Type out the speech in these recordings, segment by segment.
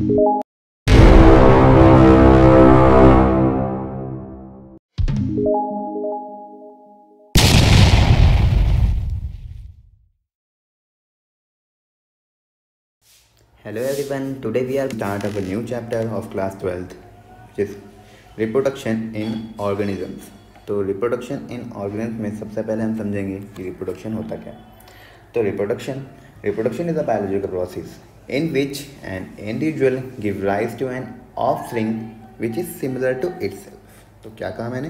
Hello everyone, today we are start of a new chapter of class 12th which is reproduction in organisms। तो reproduction in organisms में सबसे पहले हम समझेंगे कि reproduction होता क्या। तो reproduction is a biological process in which an individual give rise to an offspring which is similar to itself। तो क्या कहा मैंने,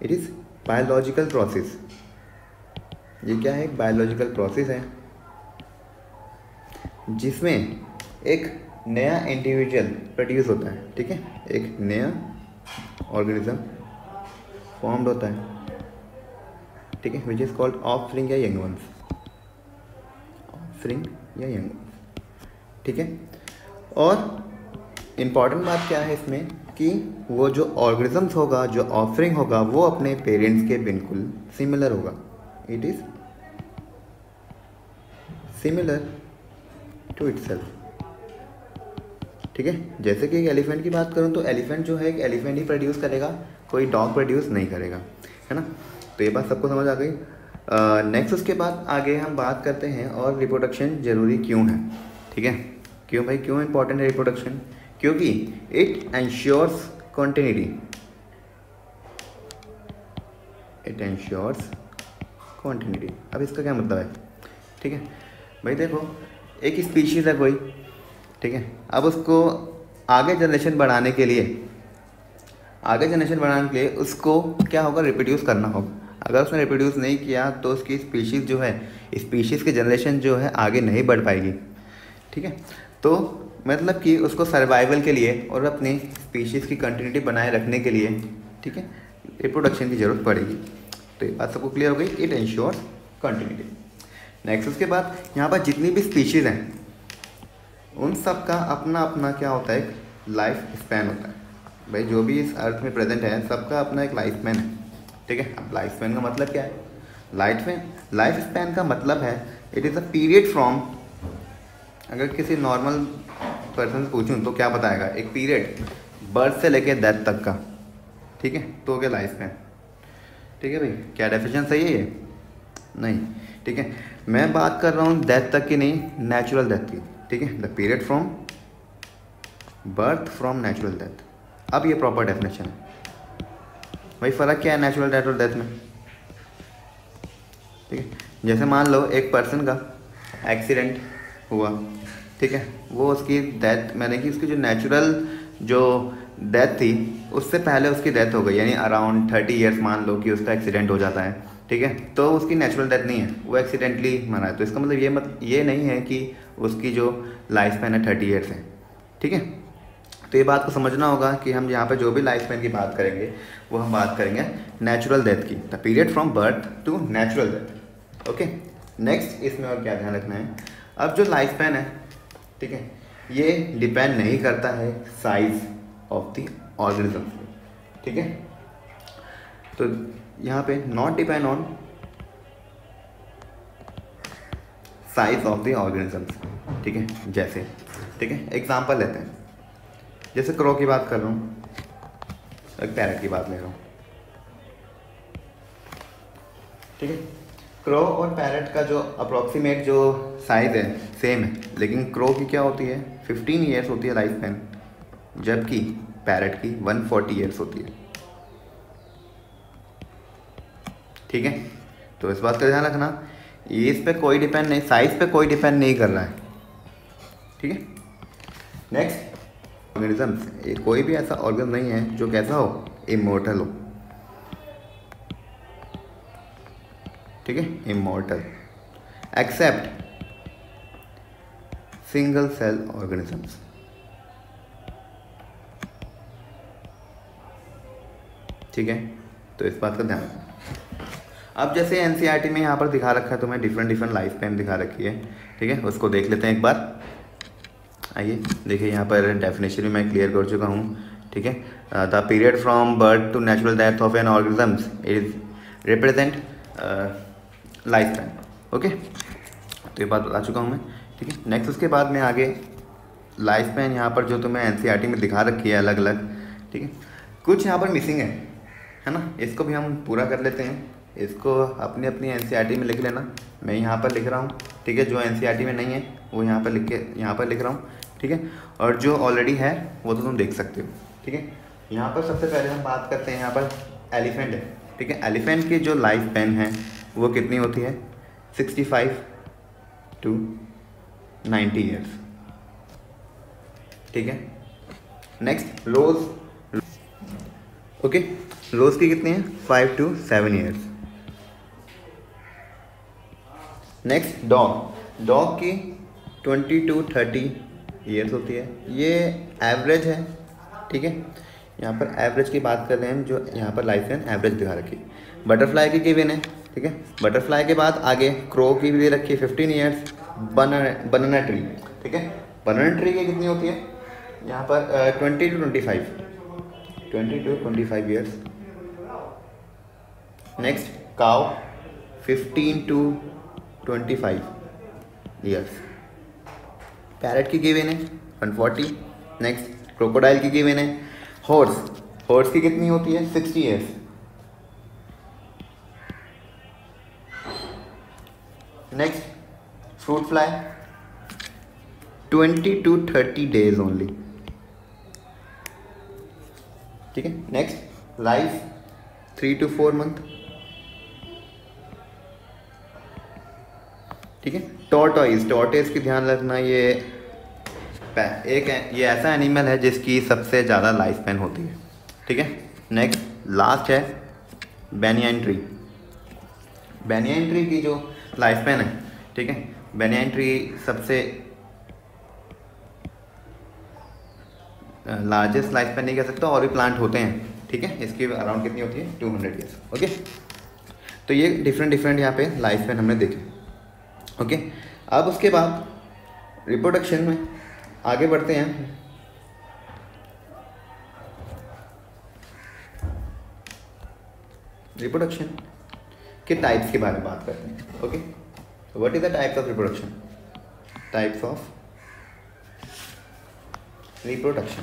it is biological process। ये क्या है, एक biological process है जिसमें एक नया इंडिविजुअल प्रोड्यूस होता है। ठीक है, एक नया ऑर्गेनिज्म फॉर्म्ड होता है। ठीक है, विच इज कॉल्ड ऑफस्प्रिंग या यंग वंस, ऑफस्प्रिंग या यंग वंस। ठीक है, और इम्पॉर्टेंट बात क्या है इसमें कि वो जो ऑर्गेनिजम्स होगा, जो ऑफस्प्रिंग होगा, वो अपने पेरेंट्स के बिल्कुल सिमिलर होगा। It is similar to itself. ठीक है, जैसे कि एक एलिफेंट की बात करूँ तो एलिफेंट जो है, एक एलिफेंट ही प्रोड्यूस करेगा, कोई डॉग प्रोड्यूस नहीं करेगा, है ना। तो ये बात सबको समझ आ गई। नेक्स्ट उसके बाद आगे हम बात करते हैं और रिप्रोडक्शन ज़रूरी क्यों है। ठीक है, क्यों भाई, क्यों इम्पोर्टेंट है रिप्रोडक्शन? क्योंकि it ensures continuity, it ensures continuity. अब इसका क्या मतलब है? ठीक है भाई, देखो एक स्पीशीज़ है कोई, ठीक है, अब उसको आगे जनरेशन बढ़ाने के लिए उसको क्या होगा, रिप्रोड्यूस करना होगा। अगर उसने रिप्रोड्यूस नहीं किया तो उसकी स्पीशीज़ जो है, स्पीशीज़ की जनरेशन जो है आगे नहीं बढ़ पाएगी। ठीक है, तो मतलब कि उसको सर्वाइवल के लिए और अपनी स्पीशीज़ की कंटिन्यूटी बनाए रखने के लिए, ठीक है, रिप्रोडक्शन की ज़रूरत पड़ेगी। तो ये बात सबको क्लियर हो गई, इट एंश्योर्स कंटिन्यूटी। नेक्स्ट उसके बाद यहाँ पर जितनी भी स्पीशीज़ हैं उन सब का अपना अपना क्या होता है, एक लाइफ स्पैन होता है। भाई जो भी इस अर्थ में प्रेजेंट है सबका अपना एक लाइफ स्पैन है। ठीक है, अब लाइफ स्पैन का मतलब क्या है? लाइफ स्पैन का मतलब है it is a period from, अगर किसी नॉर्मल पर्सन से पूछूं तो क्या बताएगा, एक पीरियड बर्थ से लेके डेथ तक का। ठीक है, तो हो गया लाइफ स्पैन। ठीक है भाई, क्या डेफिनेशन सही है ये? नहीं। ठीक है, मैं बात कर रहा हूँ डेथ तक की, नहीं, नेचुरल डेथ की। ठीक है, the period from birth from natural death. अब ये प्रॉपर डेफिनेशन है। भाई फ़र्क क्या है नेचुरल डेथ और डेथ में? ठीक है, जैसे मान लो एक पर्सन का एक्सीडेंट हुआ, ठीक है, वो उसकी डेथ, मैंने कि उसकी जो नेचुरल जो डेथ थी उससे पहले उसकी डेथ हो गई, यानी अराउंड 30 ईयर्स मान लो कि उसका एक्सीडेंट हो जाता है। ठीक है, तो उसकी नेचुरल डेथ नहीं है, वो एक्सीडेंटली मरा है। तो इसका मतलब ये नहीं है कि उसकी जो लाइफ स्पैन है 30 ईयर्स है। ठीक है, तो ये बात को समझना होगा कि हम यहाँ पे जो भी लाइफ स्पैन की बात करेंगे वो हम बात करेंगे नेचुरल डेथ की, the period from birth to natural death. Okay, next इसमें और क्या ध्यान रखना है, अब जो लाइफ स्पैन है, ठीक है, ये डिपेंड नहीं करता है साइज ऑफ द ऑर्गेनिज्म। ठीक है, तो यहाँ पे not depend on size of the organisms. ठीक है, जैसे, ठीक है, एग्जांपल लेते हैं, जैसे क्रो की बात कर रहा हूँ, एक पैरट की बात ले रहा हूँ। ठीक है, क्रो और पैरट का जो अप्रॉक्सीमेट जो साइज है सेम है, लेकिन क्रो की क्या होती है, 15 ईयर्स होती है लाइफ स्पैन, जबकि पैरट की 140 ईयर्स होती है। ठीक है, तो इस बात का ध्यान रखना, इस पे कोई डिपेंड नहीं, साइज पे कोई डिपेंड नहीं कर रहा है। ठीक है, नेक्स्ट ऑर्गेनिजम्स, कोई भी ऐसा ऑर्गन नहीं है जो कैसा हो, इमोर्टल हो। ठीक है, immortal except single cell organisms. ठीक है, तो इस बात का ध्यान रखना। अब जैसे एनसीईआरटी में यहाँ पर दिखा रखा है, तुम्हें डिफरेंट लाइफ स्पैन दिखा रखी है। ठीक है, उसको देख लेते हैं एक बार। आइए देखिए, यहाँ पर डेफिनेशन भी मैं क्लियर कर चुका हूँ। ठीक है, the period from birth to natural death of an organisms is represent life span. Okay, तो ये बात बता चुका हूँ मैं। ठीक है, नेक्स्ट उसके बाद में आगे लाइफ स्पैन यहाँ पर जो तुम्हें एनसीईआरटी में दिखा रखी है अलग अलग, ठीक है, कुछ यहाँ पर मिसिंग है ना, इसको भी हम पूरा कर लेते हैं। इसको अपनी अपनी एनसीईआरटी में लिख लेना, मैं यहाँ पर लिख रहा हूँ, ठीक है। जो एनसीईआरटी में नहीं है वो यहाँ पर यहाँ पर लिख रहा हूँ, ठीक है। और जो ऑलरेडी है वो तो तुम देख सकते हो, ठीक है। यहाँ पर सबसे पहले हम बात करते हैं, यहाँ पर एलिफेंट है, ठीक है। एलिफेंट की जो लाइफ स्पैन है वो कितनी होती है, 65 to 90 ईयर्स, ठीक है। नेक्स्ट रोज, ओके, रोज की कितनी है, 5 to 7 years. Next dog, dog की 20 to 30 ईयर्स होती है, ये एवरेज है, ठीक है। यहाँ पर एवरेज की बात कर रहे हैं हम, जो यहाँ पर लाइफ स्पैन एवरेज दिखा रखी है। बटरफ्लाई की गिवन है, ठीक है। बटरफ्लाई के बाद आगे क्रो की भी दे रखी है 15 ईयर्स। बनाना ट्री, ठीक है, बनाना ट्री की कितनी होती है यहाँ पर 20 to 25 years. Next cow 15 to 25 years. Parrot की गिवन है 140। नेक्स्ट क्रोकोडाइल की गिवन है। हॉर्स, हॉर्स की कितनी होती है, 60 years. Next fruit fly 20 to 30 days only, ठीक है। नेक्स्ट लाइफ 3 to 4 मंथ, ठीक है। टॉर्टोइज, टॉर्टोइज की ध्यान रखना, ये ऐसा एनिमल है जिसकी सबसे ज़्यादा लाइफ स्पैन होती है, ठीक है। नेक्स्ट लास्ट है बेनियन ट्री। बेनियन ट्री की जो लाइफ स्पैन है, ठीक है, बेनियन ट्री सबसे लार्जेस्ट लाइफ स्पैन नहीं कह सकता, और भी प्लांट होते हैं, ठीक है। इसकी अराउंड कितनी होती है, 200 ईयर्स, ओके। तो ये डिफरेंट यहाँ पे लाइफ स्पैन हमने देखे, ओके। अब उसके बाद रिप्रोडक्शन में आगे बढ़ते हैं। रिप्रोडक्शन के टाइप्स के बारे में बात करते हैं, okay. What is the types of reproduction, types of reproduction,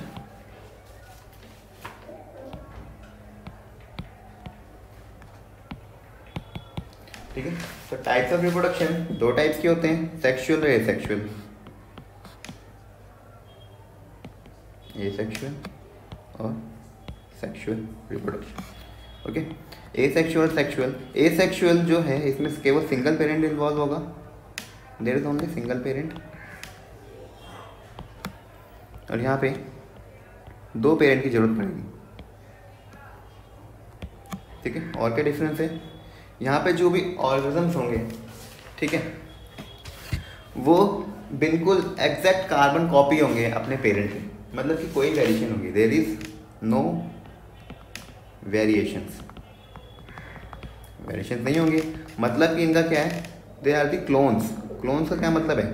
ठीक है। तो टाइप्स ऑफ रिप्रोडक्शन 2 टाइप्स के होते हैं, सेक्सुअल और एसेक्सुअल। एसेक्सुअल और sexual reproduction, okay. Asexual, sexual, asexual जो है इसमें केवल सिंगल पेरेंट इन्वॉल्व होगा, there is only single parent, और यहाँ पे 2 पेरेंट की जरूरत पड़ेगी, ठीक है। और क्या डिफरेंस है, यहाँ पे जो भी ऑर्गेनिजम्स होंगे, ठीक है, वो बिल्कुल एग्जैक्ट कार्बन कॉपी होंगे अपने पेरेंट के, मतलब कि कोई वेरिएशन होगी, there is no variations, variations नहीं होंगे। मतलब कि इनका क्या है, they are the clones. Clones का क्या मतलब है,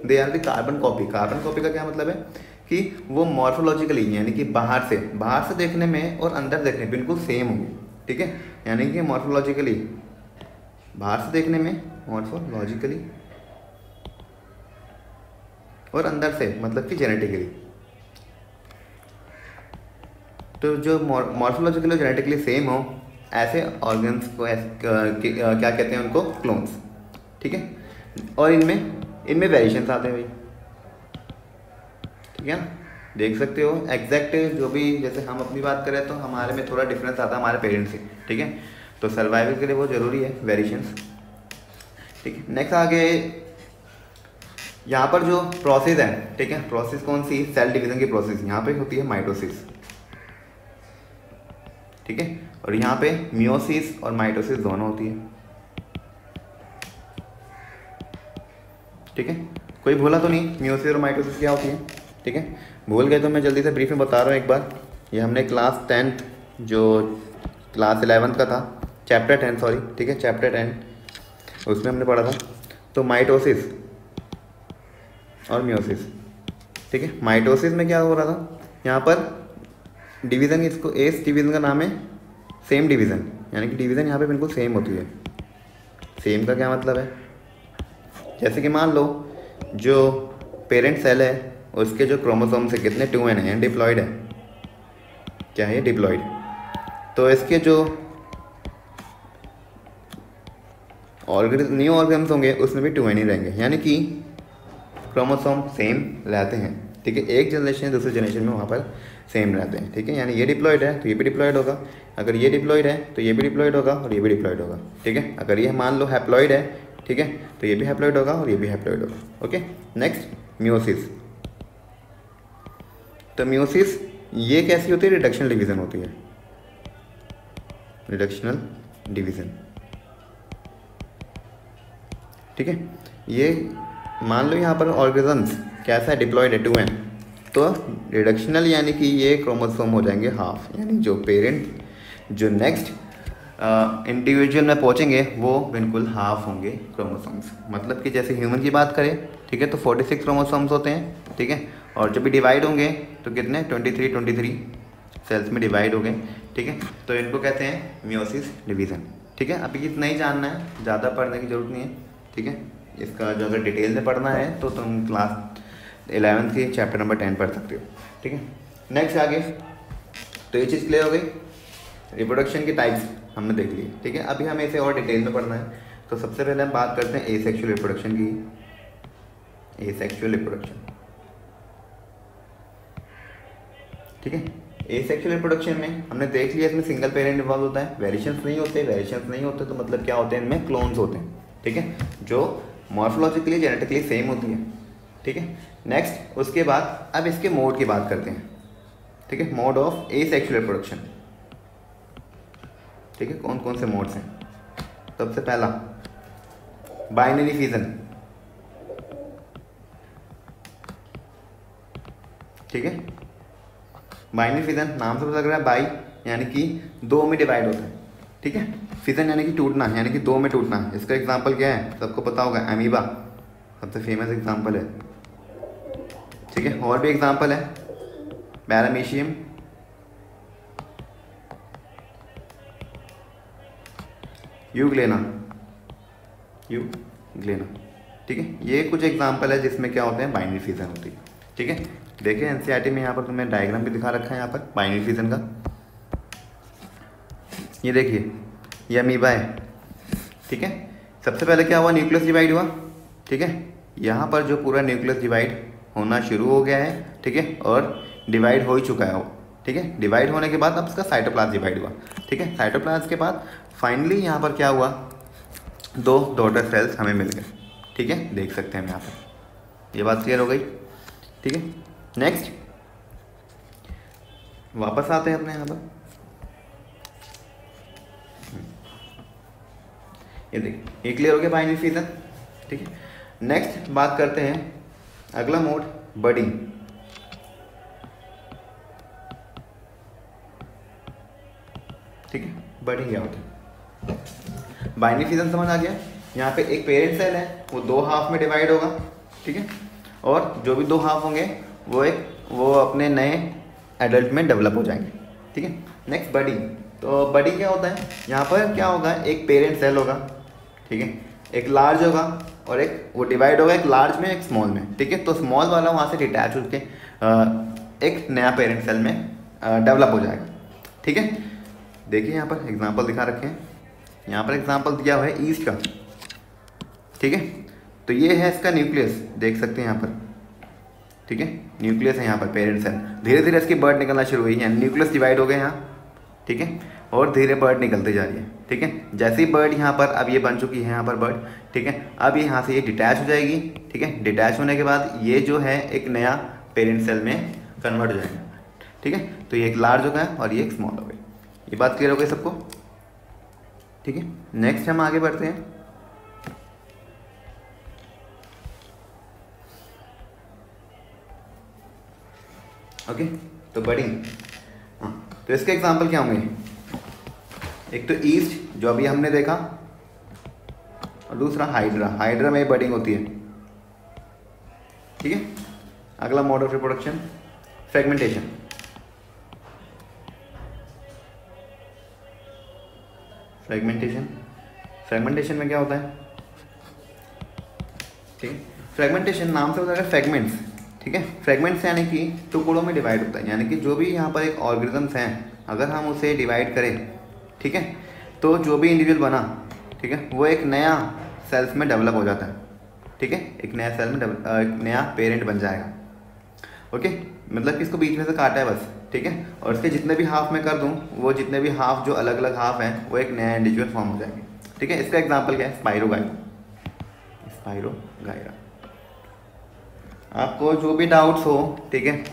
they are the carbon copy. Carbon copy का क्या मतलब है कि वो मॉर्फोलॉजिकली, यानी कि बाहर से देखने में और अंदर देखने में बिल्कुल सेम होंगे, ठीक है। यानी कि मॉर्फोलॉजिकली, बाहर से देखने में मॉर्फोलॉजिकली, और अंदर से मतलब कि जेनेटिकली। तो जो मॉर्फोलॉजिकली और जेनेटिकली सेम हो, ऐसे ऑर्गन्स को क्या कहते हैं, उनको क्लोन्स, ठीक है। और इनमें वेरिएशंस आते हैं भाई, ठीक है ना, देख सकते हो। एग्जैक्ट जो भी, जैसे हम अपनी बात करें तो हमारे में थोड़ा डिफरेंस आता है हमारे पेरेंट्स से, ठीक है। तो सर्वाइवल के लिए वो ज़रूरी है वेरिएशंस, ठीक है। नेक्स्ट आगे यहाँ पर जो प्रोसेस है, ठीक है, प्रोसेस कौन सी, सेल डिवीजन की प्रोसेस यहाँ पे होती है माइटोसिस, ठीक है। और यहाँ पे मियोसिस और माइटोसिस दोनों होती है, ठीक है। कोई भूला तो नहीं, मियोसिस और माइटोसिस क्या होती है, ठीक है। भूल गए तो मैं जल्दी से ब्रीफ में बता रहा हूँ एक बार। ये हमने क्लास 10 जो क्लास 11 का था, चैप्टर 10 सॉरी, ठीक है, चैप्टर 10 उसमें हमने पढ़ा था। तो माइटोसिस और मियोसिस, ठीक है। माइटोसिस में क्या हो रहा था, यहाँ पर डिवीज़न, इसको एस डिवीज़न का नाम है सेम डिवीज़न, यानी कि डिवीज़न यहाँ पे बिल्कुल सेम होती है। सेम का क्या मतलब है, जैसे कि मान लो जो पेरेंट सेल है, उसके जो क्रोमोसोम्स है कितने 2n है, डिप्लॉयड है, क्या है डिप्लॉयड। तो इसके जो न्यू ऑर्गेनिम्स होंगे उसमें भी 2n ही रहेंगे, यानी कि क्रोमोसोम सेम रहते हैं, ठीक है। एक जनरेशन से दूसरी जनरेशन में वहाँ पर सेम रहते हैं, ठीक है। यानी ये डिप्लॉयड है तो ये भी डिप्लॉयड होगा, अगर ये डिप्लॉयड है तो ये भी डिप्लॉयड होगा और ये भी डिप्लॉयड होगा, ठीक है। अगर ये मान लो हैप्लॉयड है, ठीक है, तो ये भी हैप्लॉयड होगा और ये भी हैप्लॉयड होगा। Okay, next meiosis. तो मियोसिस ये कैसी होती है, रिडक्शनल डिवीज़न होती है, रिडक्शनल डिवीज़न, ठीक है। ये मान लो यहाँ पर ऑर्गेजम्स कैसा है, डिप्लॉयड है 2n, तो रिडक्शनल यानी कि ये क्रोमोसोम हो जाएंगे हाफ, यानी जो पेरेंट जो नेक्स्ट इंडिविजुअल में पहुँचेंगे वो बिल्कुल हाफ होंगे क्रोमोसोम्स। मतलब कि जैसे ह्यूमन की बात करें, ठीक है, तो 46 क्रोमोसोम्स होते हैं, ठीक है, और जब भी डिवाइड होंगे तो कितने 23 सेल्स में डिवाइड हो गए, ठीक है। तो इनको कहते हैं मियोसिस डिवीज़न, ठीक है। अभी इतना ही जानना है, ज़्यादा पढ़ने की ज़रूरत नहीं है, ठीक है। इसका जो अगर डिटेल में पढ़ना है तो तुम क्लास 11th की चैप्टर नंबर 10 पढ़ सकते हो, ठीक है। नेक्स्ट आगे, तो ये चीज़ क्लियर हो गई, रिप्रोडक्शन के टाइप्स हमने देख लिए, ठीक है। अभी हमें इसे और डिटेल में पढ़ना है, तो सबसे पहले हम बात करते हैं एसेक्सुअल रिप्रोडक्शन की। एसेक्सुअल रिप्रोडक्शन, ठीक है। एसेक्सुअल रिप्रोडक्शन में हमने देख लिया, इसमें सिंगल पेरेंट इन्वॉल्व होता है, वेरिएशंस नहीं होते, तो मतलब क्या होते हैं, इनमें क्लोन्स होते हैं, ठीक है, जो मॉर्फोलॉजिकली जेनेटिकली सेम होती है, ठीक है। नेक्स्ट उसके बाद अब इसके मोड की बात करते हैं, ठीक है, मोड ऑफ एसेक्सुअल रिप्रोडक्शन, ठीक है। कौन कौन से मोड्स हैं, सबसे पहला बाइनरी फिजन, ठीक है। बाइनरी फिजन नाम से पता लग रहा है, बाई यानी कि दो में डिवाइड होता है, ठीक है। फिजन यानी कि टूटना, यानी कि दो में टूटना। इसका एग्जांपल क्या है, सबको पता होगा, अमीबा सबसे फेमस एग्जांपल है, ठीक है। और भी एग्जांपल है, पैरामीशियम, यूग्लेना, ठीक है। ये कुछ एग्जांपल है जिसमें क्या होते हैं, बाइनरी फिजन होती है, ठीक है। देखिए एनसीईआरटी में यहाँ पर तुम्हें डायग्राम भी दिखा रखा है यहाँ पर बाइनरी फिजन का। ये देखिए ये अमीबा है, ठीक है। सबसे पहले क्या हुआ, न्यूक्लियस डिवाइड हुआ, ठीक है। यहाँ पर जो पूरा न्यूक्लियस डिवाइड होना शुरू हो गया है, ठीक है, और डिवाइड हो ही चुका है वो, ठीक है। डिवाइड होने के बाद अब इसका साइटोप्लाज्म डिवाइड हुआ, ठीक है। साइटोप्लाज्म के बाद फाइनली यहाँ पर क्या हुआ, दो डॉटर सेल्स हमें मिल गए, ठीक है, देख सकते हैं हम यहाँ पर। ये बात क्लियर हो गई, ठीक है। नेक्स्ट वापस आते हैं अपने यहाँ पर, ये देखिए ये क्लियर हो गया बाइनरी फिजन, ठीक है। नेक्स्ट बात करते हैं अगला मोड, बडिंग, ठीक है। बडिंग क्या होता है, बाइनरी फिजन समझ आ गया। यहाँ पे एक पेरेंट सेल है, वो दो हाफ में डिवाइड होगा, ठीक है, और जो भी दो हाफ होंगे वो अपने नए एडल्ट में डेवलप हो जाएंगे, ठीक है। नेक्स्ट बडिंग, तो बडिंग क्या होता है, यहाँ पर क्या होगा, एक पेरेंट सेल होगा, ठीक है, एक लार्ज होगा और एक वो डिवाइड होगा, एक लार्ज में एक स्मॉल में, ठीक है। तो स्मॉल वाला वहाँ से डिटैच होकर एक नया पेरेंट सेल में डेवलप हो जाएगा, ठीक है। देखिए यहाँ पर एग्जांपल दिखा रखे हैं, यहाँ पर एग्जांपल दिया हुआ है ईस्ट का, ठीक है। तो ये है इसका न्यूक्लियस, देख सकते हैं यहाँ पर, ठीक है, न्यूक्लियस है यहाँ पर पेरेंट सेल। धीरे धीरे इसकी बर्ड निकलना शुरू हुई है, न्यूक्लियस डिवाइड हो गए यहाँ, ठीक है, और धीरे बर्ड निकलती जा रही है, ठीक है। जैसे ही बर्ड यहाँ पर अब ये बन चुकी है यहाँ पर बर्ड, ठीक है, अब यहाँ से ये डिटैच हो जाएगी, ठीक है। डिटैच होने के बाद ये जो है एक नया पेरेंट सेल में कन्वर्ट हो जाएगा, ठीक है। तो ये एक लार्ज हो गया और ये एक स्मॉल हो गई। ये बात क्लियर हो गई सबको, ठीक है। नेक्स्ट हम आगे बढ़ते हैं, ओके। तो बडिंग, हाँ, तो इसके एग्जांपल क्या होंगे, एक तो ईस्ट जो अभी हमने देखा, और दूसरा हाइड्रा, हाइड्रा में बडिंग होती है, ठीक है। अगला mode of reproduction fragmentation, fragmentation में क्या होता है, ठीक है। फ्रेगमेंटेशन नाम से होता है फ्रेगमेंट्स, ठीक है। फ्रेगमेंट्स यानी कि टुकड़ों में डिवाइड होता है, यानी कि जो भी यहाँ पर एक ऑर्गेनिजम्स हैं अगर हम उसे डिवाइड करें, ठीक है, तो जो भी इंडिविजुअल बना, ठीक है, वो एक नया सेल्स में डेवलप हो जाता है, ठीक है, एक नया सेल में एक नया पेरेंट बन जाएगा। ओके, मतलब कि इसको बीच में से काटा है बस, ठीक है, और इसके जितने भी हाफ में कर दूँ, वो जितने भी हाफ जो अलग अलग हाफ हैं वो एक नया इंडिविजुअल फॉर्म हो जाएंगे, ठीक है। इसका एग्जाम्पल क्या है? स्पाइरोगायरा। आपको जो भी डाउट्स हो, ठीक है,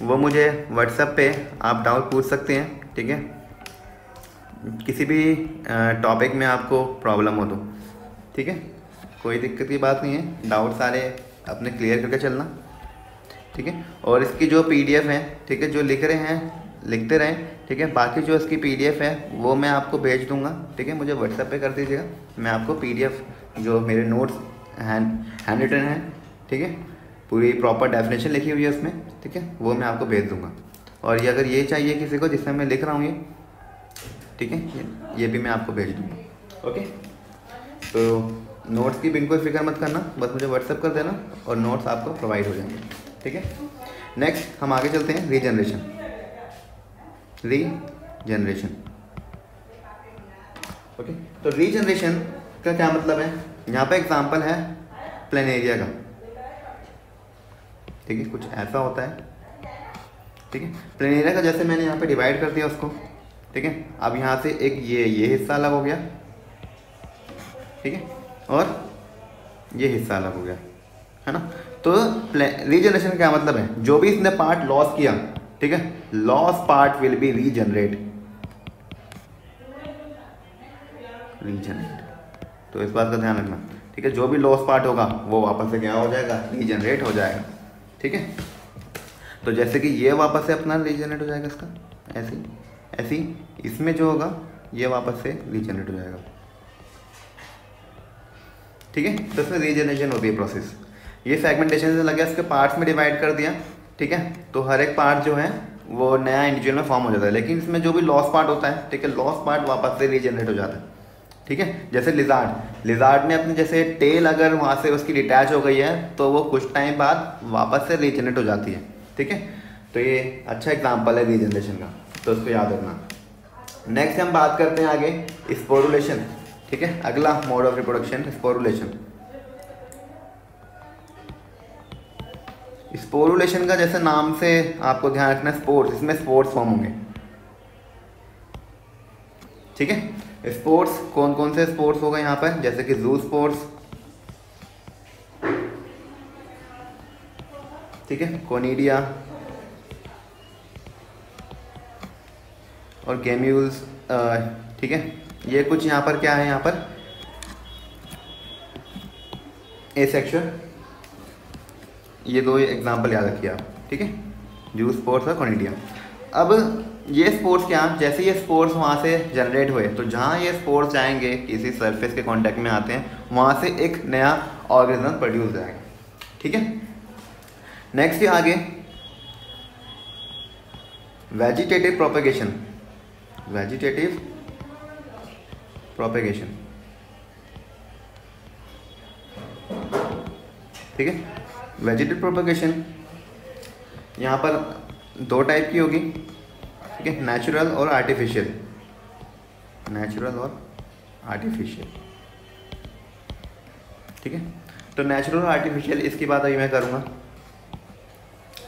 वो मुझे व्हाट्सएप पे आप डाउट पूछ सकते हैं, ठीक है, किसी भी टॉपिक में आपको प्रॉब्लम हो तो, ठीक है, कोई दिक्कत की बात नहीं है, डाउट सारे अपने क्लियर करके चलना, ठीक है। और इसकी जो पीडीएफ है, ठीक है, जो लिख रहे हैं लिखते रहें, ठीक है, बाकी जो इसकी पीडीएफ है वो मैं आपको भेज दूंगा, ठीक है, मुझे व्हाट्सएप पे कर दीजिएगा, मैं आपको पीडीएफ जो मेरे नोट्स हैंड रिटन है, ठीक है, पूरी प्रॉपर डेफिनेशन लिखी हुई है उसमें, ठीक है, वो मैं आपको भेज दूंगा। और ये अगर ये चाहिए किसी को जिसमें मैं लिख रहा हूँ ये, ठीक है, ये भी मैं आपको भेज दूंगा। ओके, तो नोट्स की बिल्कुल फिक्र मत करना, बस मुझे व्हाट्सएप कर देना और नोट्स आपको प्रोवाइड हो जाएंगे, ठीक है। नेक्स्ट हम आगे चलते हैं, रीजनरेशन। ओके, तो रीजनरेशन का क्या मतलब है? यहाँ पे एग्जांपल है प्लेनेरिया का, ठीक है, कुछ ऐसा होता है, ठीक है। प्लेनेरिया का जैसे मैंने यहाँ पे डिवाइड कर दिया उसको, ठीक है, अब यहाँ से एक ये हिस्सा अलग हो गया, ठीक है, और ये हिस्सा अलग हो गया, है ना। तो रीजनरेशन का क्या मतलब है? जो भी इसने पार्ट लॉस किया, ठीक है, loss part will be regenerate, तो इस बात का ध्यान रखना, ठीक है, जो भी लॉस पार्ट होगा वो वापस से क्या हो जाएगा? रीजनरेट हो जाएगा, ठीक है। तो जैसे कि ये वापस से अपना रीजनरेट हो जाएगा, इसका ऐसी इसमें जो होगा ये वापस से रीजनरेट हो जाएगा, ठीक है। तो इसमें रीजनरेशन होती है प्रोसेस। ये सेगमेंटेशन से लगे इसके पार्ट्स में डिवाइड कर दिया, ठीक है, तो हर एक पार्ट जो है वो नया इंडिविजुअल में फॉर्म हो जाता है, लेकिन इसमें जो भी लॉस पार्ट होता है, ठीक है, लॉस पार्ट वापस से रीजनरेट हो जाता है, ठीक है। जैसे लिजार्ड में अपने जैसे टेल अगर वहाँ से उसकी डिटैच हो गई है तो वो कुछ टाइम बाद वापस से रीजनरेट हो जाती है, ठीक है। तो ये अच्छा एग्जाम्पल है रीजनरेशन का, तो उसको याद रखना। नेक्स्ट हम बात करते हैं आगे स्पोरुलेशन, ठीक है, अगला mode of reproduction sporulation. Sporulation का जैसे नाम से आपको ध्यान रखना, स्पोर्स, इसमें स्पोर्स फॉर्म होंगे, ठीक है। स्पोर्स कौन कौन से स्पोर्स होगा यहाँ पर? जैसे कि जू स्पोर्स, ठीक है, कोनिडिया और गेम्यूल्स, ठीक है। ये कुछ यहाँ पर क्या है, यहाँ पर एसेक्सुअल, ये दो एग्जाम्पल याद रखिए आप, ठीक है, जू स्पोर्स और कोनिडिया। अब ये स्पोर्स क्या, जैसे ये स्पोर्स वहाँ से जनरेट हुए तो जहाँ ये स्पोर्स जाएंगे किसी सरफेस के कांटेक्ट में आते हैं, वहाँ से एक नया ऑर्गेनिज्म प्रोड्यूस जाएगा, ठीक है। नेक्स्ट आगे वेजिटेटिव प्रोपेगेशन, ठीक है। वेजिटेटिव प्रोपेगेशन यहाँ पर दो टाइप की होगी, ठीक है, नेचुरल और आर्टिफिशियल, ठीक है। तो नेचुरल और आर्टिफिशियल इसकी बात अभी मैं करूँगा,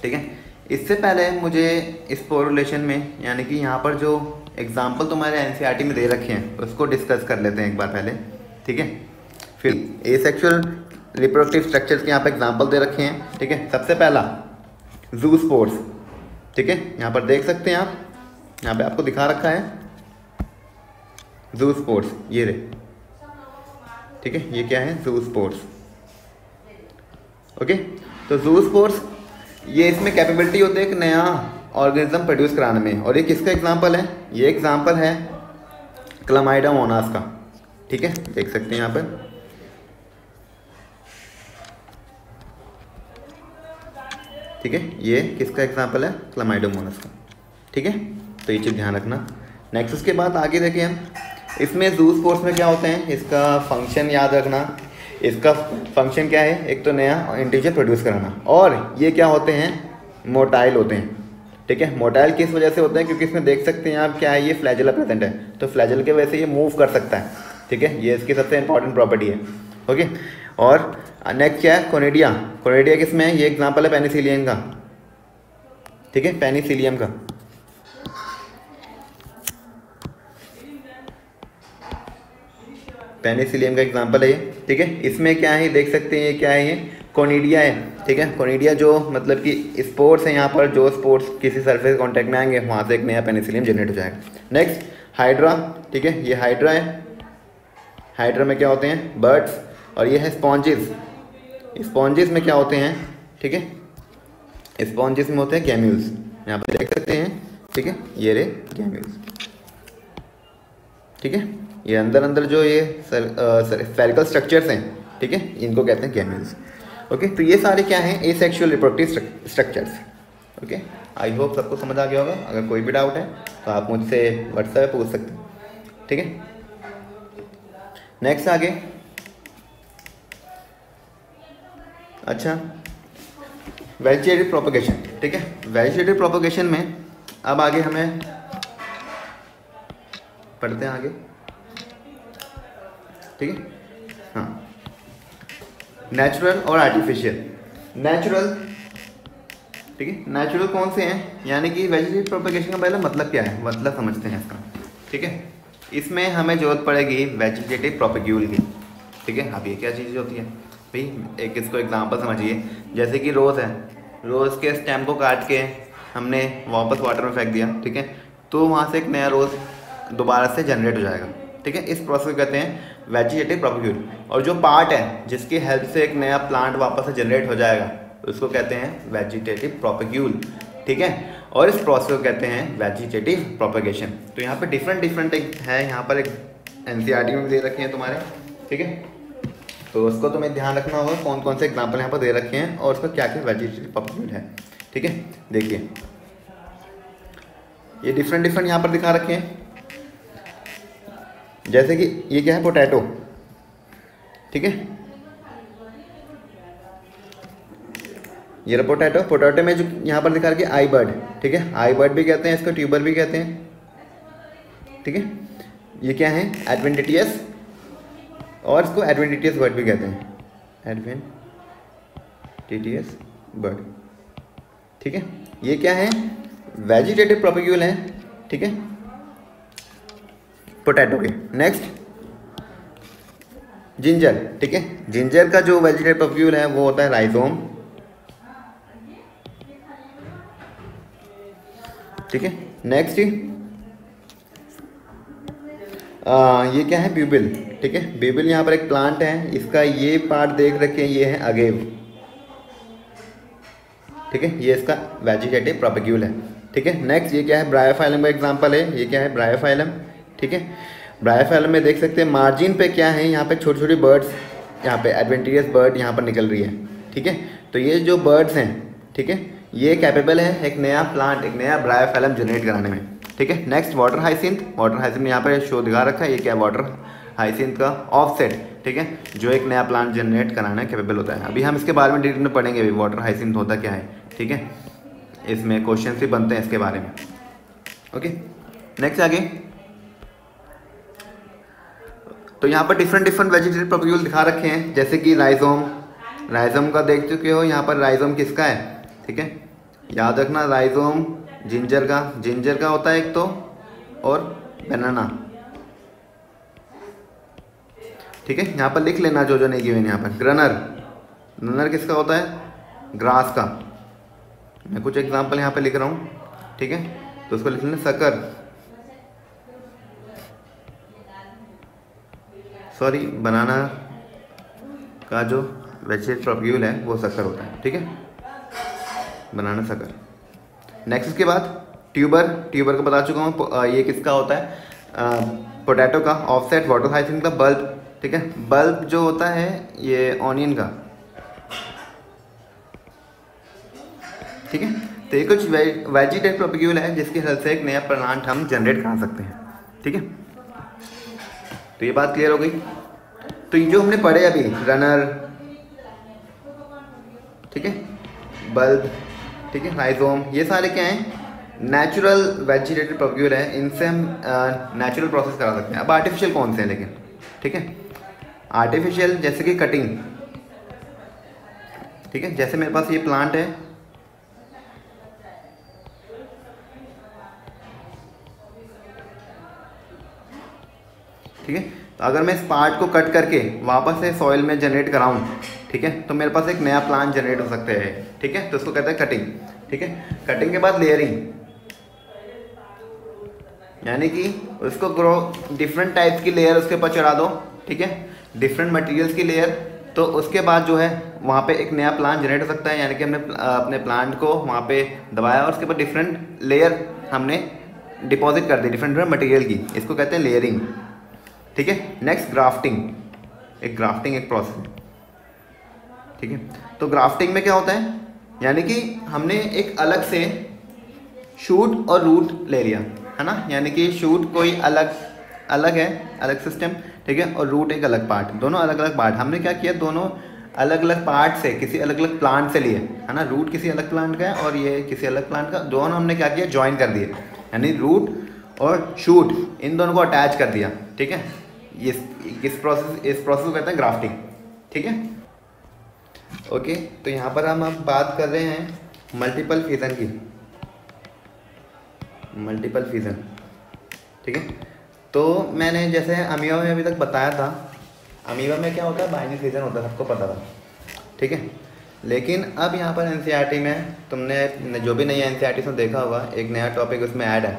ठीक है। इससे पहले मुझे स्पोरुलेशन में, यानी कि यहाँ पर जो एग्जाम्पल तुम्हारे एनसीईआरटी में दे रखे हैं उसको डिस्कस कर लेते हैं एक बार पहले, ठीक है। फिर एसेक्सुअल रिप्रोडक्टिव स्ट्रक्चर्स के यहाँ पे एग्जाम्पल दे रखे हैं, ठीक है। सबसे पहला जू स्पोर्स, ठीक है, यहाँ पर देख सकते हैं आप, यहाँ पे आपको दिखा रखा है जू स्पोर्स, ये रे, ठीक है, ये क्या है? जू स्पोर्स, ओके। तो जू स्पोर्स ये इसमें कैपेबिलिटी होती है एक नया ऑर्गेनिज्म प्रोड्यूस कराने में, और ये किसका एग्जांपल है? ये एग्जांपल है क्लामाइडा मोनास का, ठीक है, देख सकते हैं यहाँ पर, ठीक है, ये किसका एग्जांपल है? क्लामाइडा मोनास का, ठीक है। तो ये चीज़ ध्यान रखना। नेक्स्ट उसके बाद आगे देखें हम, इसमें जू स्पोर्स में क्या होते हैं, इसका फंक्शन याद रखना। इसका फंक्शन क्या है, एक तो नया इंटीजर प्रोड्यूस कराना, और ये क्या होते हैं, मोटाइल होते हैं। ठीक है, मोटाइल किस वजह से होते हैं, क्योंकि इसमें देख सकते हैं आप क्या है, ये फ्लैजेला प्रेजेंट है, तो फ्लैजेल के वजह से ये मूव कर सकता है। ठीक है, ये इसकी सबसे इंपॉर्टेंट प्रॉपर्टी है। ओके, और नेक्स्ट क्या है, कोनिडिया। कोनिडिया किस में है, ये एग्जांपल है पेनिसिलियम का। ठीक है, पेनिसिलियम का। पेनिसिलियम का एग्जांपल है ये। ठीक है, इसमें क्या है, देख सकते हैं ये क्या है, ये कोनिडिया है। ठीक है, कोनिडिया जो मतलब कि स्पोर्स है, यहाँ पर जो स्पोर्स किसी सरफेस कॉन्टैक्ट में आएंगे वहाँ से एक नया पेनिसिलियम जनरेट हो जाएगा। Next hydra. ठीक है, ये हाइड्रा है। हाइड्रा में क्या होते हैं, बर्ड्स, और ये है स्पॉन्जेस। स्पॉन्जेस में क्या होते हैं, ठीक है, स्पॉन्जेस में होते हैं गैम्यूल्स, यहाँ पर देख सकते हैं। ठीक है, ये रे गैम्यूल्स। ठीक है, ये अंदर जो ये स्फेरिकल स्ट्रक्चर्स हैं, ठीक है, इनको कहते हैं गैम्यूल्स। ओके, तो ये सारे क्या हैं, asexual reproductive structures. Okay, I hope सबको समझ आ गया होगा। अगर कोई भी डाउट है तो आप मुझसे व्हाट्सएप पे पूछ सकते हैं। ठीक है, नेक्स्ट आगे। अच्छा, वेजिटेटिव प्रोपगेशन। ठीक है, वेजिटेटिव प्रोपगेशन में अब आगे हमें पढ़ते हैं आगे। ठीक है, हाँ, नेचुरल और आर्टिफिशियल। नेचुरल, ठीक है, नेचुरल कौन से हैं, यानी कि वेजिटेटिव प्रोपगेशन का पहले मतलब क्या है, मतलब समझते हैं इसका। ठीक है, इसमें हमें जरूरत पड़ेगी वेजिटेटिव प्रोपग्यूल की। ठीक है, अब ये क्या चीज़ होती है भाई, एक इसको एग्जांपल समझिए। जैसे कि रोज़ है, रोज़ के स्टेम को काट के हमने वापस वाटर में फेंक दिया। ठीक है, तो वहाँ से एक नया रोज़ दोबारा से जनरेट हो जाएगा। ठीक है, इस प्रोसेस को कहते हैं वेजिटेटिव प्रोपग्यूल। और जो पार्ट है जिसकी हेल्प से एक नया प्लांट वापस से जनरेट हो जाएगा उसको कहते हैं वेजिटेटिव प्रोपग्यूल। ठीक है, और इस प्रोसेस को कहते हैं वेजिटेटिव प्रोपगेशन। तो यहाँ पे डिफरेंट है, यहाँ पर एक एनसीईआरटी में भी दे रखे हैं तुम्हारे। ठीक है, तो उसको तुम्हें ध्यान रखना होगा कौन कौन से एग्जाम्पल यहाँ पर दे रखे हैं और उसका क्या क्या वेजिटेटिव प्रोपग्यूल है। ठीक है, देखिए ये डिफरेंट यहाँ पर दिखा रखे हैं। जैसे कि ये क्या है, पोटैटो। ठीक है, ये रहा पोटैटो। पोटैटो में जो यहाँ पर दिखा रखे आई बर्ड। ठीक है, आई बर्ड भी कहते हैं इसको, ट्यूबर भी कहते हैं। ठीक है, ये क्या है, एडवेंटिटियस, और इसको एडवेंटिटियस बर्ड भी कहते हैं, एडवेंटिटियस बर्ड। ठीक है, ये क्या है, वेजिटेटिव प्रोपग्यूल है। ठीक है, पोटैटो के। Next ginger. ठीक है, जिंजर का जो वेजिटेटिव प्रोपग्यूल है वो होता है राइजोम। ठीक है, नेक्स्ट ये क्या है, ब्यूबिल। ठीक है, ब्यूबिल यहाँ पर एक प्लांट है, इसका ये पार्ट देख रखे हैं, ये है अगेव। ठीक है, ये इसका वेजिटेटिव प्रोपग्यूल है। ठीक है, नेक्स्ट ये क्या है, ब्रायोफाइलम का एग्जांपल है। ये क्या है, ब्रायोफाइलम। ठीक है, ब्रायोफाइलम में देख सकते हैं मार्जिन पे क्या है, यहाँ पे छोटी छोटी बर्ड्स, यहाँ पे एडवेंटिटियस बर्ड यहाँ पर निकल रही है। ठीक है, तो ये जो बर्ड्स हैं, ठीक है, ये कैपेबल है एक नया प्लांट, एक नया ब्रायोफाइलम जनरेट कराने में। ठीक है, next water hyacinth. Water hyacinth यहाँ पर शो दिखा रखा है, ये क्या है, वाटर हाइसिंथ का ऑफसेट। ठीक है, जो एक नया प्लांट जनरेट कराना कैपेबल होता है। अभी हम इसके बारे में डिटेल में पढ़ेंगे अभी वाटर हाइसिंथ होता क्या है। ठीक है, इसमें क्वेश्चन भी बनते हैं इसके बारे में। ओके, नेक्स्ट आगे। तो यहाँ पर डिफरेंट वेजिटेटिव प्रोपग्यूल दिखा रखे हैं, जैसे कि राइजोम। राइजोम का देख चुके हो, यहाँ पर राइजोम किसका है। ठीक है, याद रखना, राइजोम जिंजर का होता है एक तो, और बनाना। ठीक है, यहाँ पर लिख लेना जो नहीं गिवन यहाँ पर। ग्रनर किसका होता है, ग्रास का। मैं कुछ एग्जांपल यहाँ पे लिख रहा हूँ। ठीक है, तो उसको लिख लेना, सकर, सॉरी, बनाना का जो वेजिटेटिव प्रोपग्यूल है वो सकर होता है। ठीक है, बनाना सकर। नेक्स्ट इसके बाद ट्यूबर का बता चुका हूँ, ये किसका होता है, पोटैटो का। ऑफसेट वाटर हाइसिंथ का। बल्ब। ठीक है, बल्ब जो होता है ये ऑनियन का। ठीक है, तो ये कुछ वेजिटेटिव प्रोपग्यूल है जिसकी हेल्प से एक नया प्लांट हम जनरेट करा सकते हैं। ठीक है, तो ये बात क्लियर हो गई। तो ये जो हमने पढ़े अभी, रनर, ठीक है, बल्ब, ठीक है, राइजोम, ये सारे क्या हैं, नेचुरल वेजिटेटिव प्रोक्यूल है, इनसे हम नेचुरल प्रोसेस करा सकते हैं। अब आर्टिफिशियल कौन से हैं लेकिन, ठीक है, आर्टिफिशियल जैसे कि कटिंग, ठीक है, जैसे मेरे पास ये प्लांट है, ठीक है, तो अगर मैं इस पार्ट को कट करके वापस से सॉइल में जनरेट कराऊं, ठीक है, तो मेरे पास एक नया प्लांट जनरेट हो सकता है, ठीक है, तो उसको कहते हैं कटिंग, ठीक है। कटिंग के बाद लेयरिंग, यानी कि उसको ग्रो डिफरेंट टाइप्स की लेयर उसके ऊपर चढ़ा दो, ठीक है, डिफरेंट मटेरियल्स की लेयर, तो उसके बाद जो है वहाँ पे एक नया प्लांट जनरेट हो सकता है, यानी कि हमने अपने प्लांट को वहाँ पे दबाया और उसके ऊपर डिफरेंट लेयर हमने डिपॉजिट कर दी, डिफरेंट मटेरियल की, इसको कहते हैं लेयरिंग, ठीक है। नेक्स्ट ग्राफ्टिंग, एक प्रोसेस है, ठीक है। तो ग्राफ्टिंग में क्या होता है, यानी कि हमने एक अलग से शूट और रूट ले लिया, है ना, यानी कि शूट कोई अलग है, अलग सिस्टम, ठीक है, और रूट एक अलग पार्ट, दोनों अलग अलग पार्ट। हमने क्या किया, दोनों अलग अलग पार्ट से किसी अलग अलग प्लांट से लिए, है ना, रूट किसी अलग प्लांट का है और ये किसी अलग प्लांट का, दोनों हमने क्या किया, ज्वाइन कर दिए, यानी रूट और शूट इन दोनों को अटैच कर दिया, ठीक है। इस प्रोसेस को कहते हैं ग्राफ्टिंग, ठीक है। ओके, तो यहाँ पर हम अब बात कर रहे हैं मल्टीपल फिजन की, मल्टीपल फिजन, ठीक है। तो मैंने जैसे अमीबा में अभी तक बताया था, अमीबा में क्या होता है, बाइनरी फिजन होता है, सबको पता था, ठीक है। लेकिन अब यहाँ पर एनसीईआरटी में तुमने जो भी नई एनसीईआरटी में देखा होगा, एक नया टॉपिक उसमें ऐड है,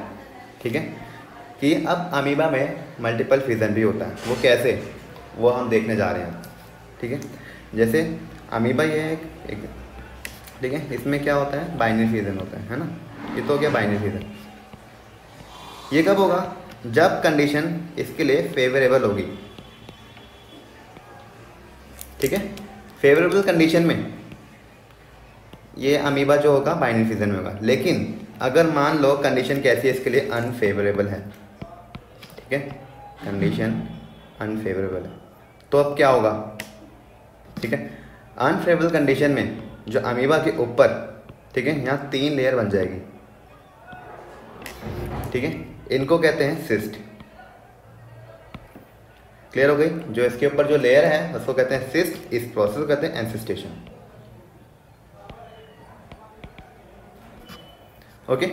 ठीक है, कि अब अमीबा में मल्टीपल फिजन भी होता है। वो कैसे, वो हम देखने जा रहे हैं, ठीक है। जैसे अमीबा ये एक ठीक है, इसमें क्या होता है, बाइनरी फिजन होता है ना, ये तो हो गया बाइनरी फिजन। ये कब होगा, जब कंडीशन इसके लिए फेवरेबल होगी, ठीक है। फेवरेबल कंडीशन में ये अमीबा जो होगा बाइनरी फिजन में होगा, लेकिन अगर मान लो कंडीशन कैसी है इसके लिए, अनफेवरेबल है, ठीक है, कंडीशन अनफेवरेबल है, तो अब क्या होगा, ठीक है। अनफेवरेबल कंडीशन में जो अमीबा के ऊपर, ठीक है, यहाँ 3 लेयर बन जाएगी, ठीक है, इनको कहते हैं सिस्ट। क्लियर हो गई, जो इसके ऊपर जो लेयर है उसको कहते हैं सिस्ट, इस प्रोसेस को कहते हैं एंसिस्टेशन। ओके,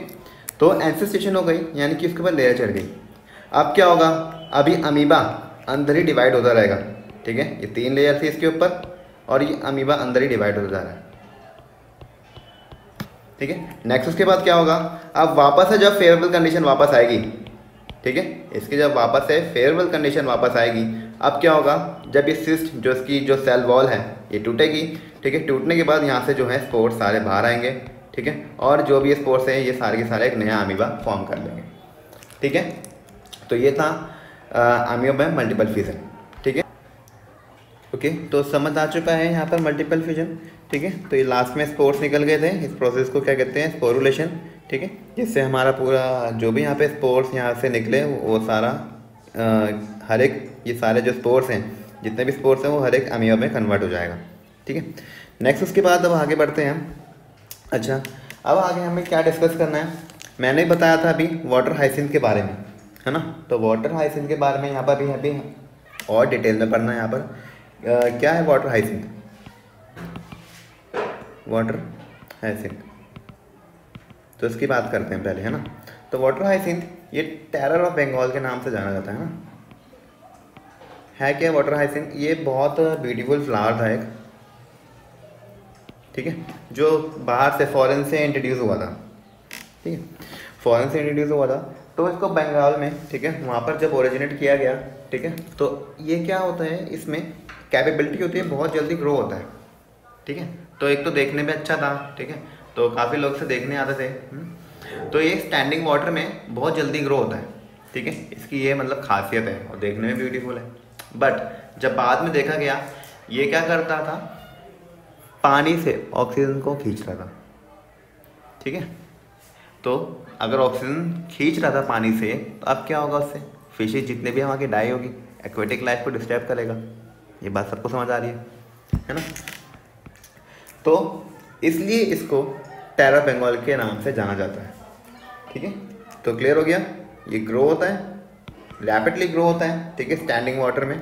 तो एंसिस्टेशन हो गई, यानी कि उसके ऊपर लेयर चढ़ गई। अब क्या होगा, अभी अमीबा अंदर ही डिवाइड होता रहेगा, ठीक है, ये 3 लेयर थी इसके ऊपर और ये अमीबा अंदर ही डिवाइड होता जा रहा है, ठीक है। नेक्स्ट उसके बाद क्या होगा, अब वापस से जब फेवरेबल कंडीशन वापस आएगी, ठीक है, इसकी जब वापस से फेवरेबल कंडीशन वापस आएगी, अब क्या होगा, जब ये सिस्ट जो इसकी जो सेल वॉल है ये टूटेगी, ठीक है, टूटने के बाद यहाँ से जो है स्पोर्स सारे बाहर आएंगे, ठीक है, और जो भी स्पोर्स है ये सारे के सारे एक नया अमीबा फॉर्म कर लेंगे, ठीक है। तो ये था अमीबा में मल्टीपल फिजन, ठीक है। ओके, तो समझ आ चुका है यहाँ पर मल्टीपल फिजन, ठीक है। तो ये लास्ट में स्पोर्स निकल गए थे, इस प्रोसेस को क्या कहते हैं, स्पोरुलेशन, ठीक है, जिससे हमारा पूरा जो भी यहाँ पे स्पोर्स यहाँ से निकले वो सारा हर एक, ये सारे जो स्पोर्स हैं, जितने भी स्पोर्स हैं वो हर एक अमीबा में कन्वर्ट हो जाएगा, ठीक है। नेक्स्ट उसके बाद अब आगे बढ़ते हैं हम। अच्छा, अब आगे हमें क्या डिस्कस करना है, मैंने बताया था अभी वाटर हाइसिंथ के बारे में, है ना। तो वाटर हाइसिंथ के बारे में यहाँ पर अभी और डिटेल में पढ़ना है। यहाँ पर क्या है वाटर हाइसिंथ, वाटर हाइसिंथ, तो इसकी बात करते हैं पहले, है ना। तो वाटर हाइसिंथ ये टेरर ऑफ बंगाल के नाम से जाना जाता है ना। है क्या वाटर हाइसिंथ, ये बहुत ब्यूटीफुल फ्लावर था एक, ठीक है, जो बाहर से फॉरेन से इंट्रोड्यूस हुआ था, ठीक है, फॉरेन से इंट्रोड्यूस हुआ था। तो इसको बंगाल में, ठीक है, वहाँ पर जब ओरिजिनेट किया गया, ठीक है, तो ये क्या होता है, इसमें कैपेबिलिटी होती है, बहुत जल्दी ग्रो होता है, ठीक है। तो एक तो देखने में अच्छा था, ठीक है, तो काफ़ी लोग से देखने आते थे। तो ये स्टैंडिंग वाटर में बहुत जल्दी ग्रो होता है, ठीक है, इसकी ये मतलब खासियत है और देखने में ब्यूटीफुल है। बट जब बाद में देखा गया, ये क्या करता था, पानी से ऑक्सीजन को खींच रहा था, ठीक है। तो अगर ऑक्सीजन खींच रहा था पानी से, तो अब क्या होगा उससे, फिशेज जितने भी वहाँ के डाई होगी, एक्वेटिक लाइफ को डिस्टर्ब करेगा, ये बात सबको समझ आ रही है ना। तो इसलिए इसको टेरा बंगाल के नाम से जाना जाता है। ठीक है, तो क्लियर हो गया। ये ग्रो होता है, रैपिडली ग्रो होता है, ठीक है, स्टैंडिंग वाटर में,